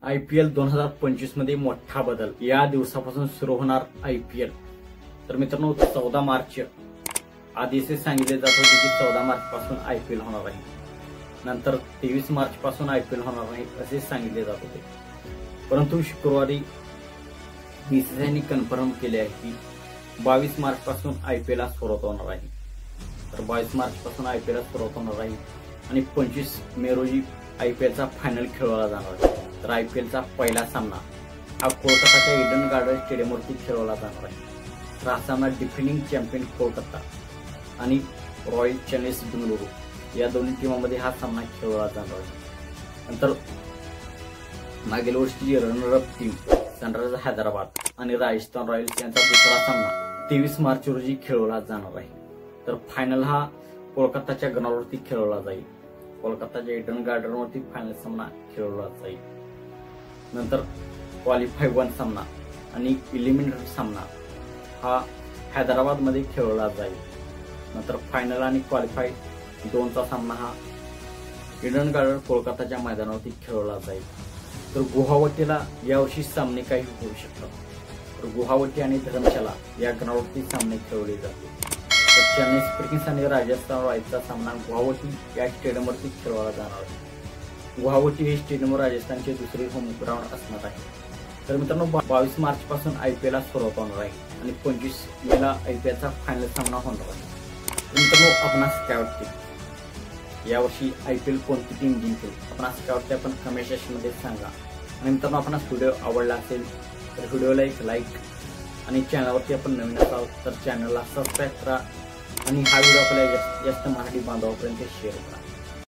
IPL 2025 मध्ये मोठा बदल या दिवसापासून सुरू होणार IPL। तर मित्रांनो 14 मार्च आधी असे सांगितले जात होते की 14 मार्च पासून IPL होणार आहे, नंतर 23 मार्च पासून IPL होणार नाही असे सांगितले जात होते। परंतु शुक्रवारी BCCI कन्फर्म केले आहे की 22 मार्च पासून IPL सुरुवात होणार आहे। तर 22 मार्च पासून IPL सुरुवात होणार आहे आणि 25 मे रोजी IPL चा फायनल खेळवला जाणार आहे। तर IPL चा पहिला सामना हा कोलकाताच्या ईडन गार्डन स्टेडियमवरती खेळवला जाणार आहे। तर हा सामना डिफेंडिंग चॅम्पियन कोलकाता आणि रॉयल चॅलेंजर्स बेंगळुरू या दोन्ही टीमांमध्ये हा सामना खेळवला जाणार आहे। नंतर मागील वर्षीची runner up team Sunrisers Hyderabad आणि राजस्थान रॉयल्स यांचा दुसरा सामना 23 मार्च रोजी खेळवला जाणार आहे। तर फायनल हा कोलकाताच्या ग्राउंडवरती खेळवला जाईल। कोलकाताच्या ईडन गार्डनवरती फायनल सामना खेळवला जाईल। नंतर क्वालिफाय 1 सामना आणि इलिमिनेटर सामना हा हैदराबाद मध्ये खेळवला जाईल। नंतर फायनल आणि क्वालिफाय 2 चा सामना हा ईडन गार्डन कोलकाताच्या मैदानावरती खेळवला जाईल। तर गुवाहाटीला यावर्षी सामने काही होऊ शकतात। तर गुवाहाटी आणि धर्मशाला या ग्राउंडवरती सामने खेळवले जातील। तर चेन्नई सुपर किंग्स आणि राजस्थान रॉयल्सचा सामना गुवाहाटी या स्टेडियमवरती खेळवला जाणार आहे। गुवाहाटी हे स्टेडियम राजस्थानचे दुसरे होम ग्राउंड असणार आहे। तर मित्रांनो 22 मार्च पासून IPL सुरुवात होणार आहे आणि 25 मेला IPL चा फायनल सामना होणार आहे। मित्रांनो आपणास काय वाटते यावर्षी IPL कोणती टीम जिंकेल? आपणास काय वाटते आपण कमेंट सेक्शन मध्ये सांगा। आणि मित्रांनो आपणास व्हिडिओ आवडला असेल तर व्हिडिओला एक लाईक आणि चॅनलवरती आपण नवीन असाल तर चॅनलला सबस्क्राईब करा आणि हा व्हिडिओ आपल्या जास्त मराठी बांधवांपर्यंत शेअर करा।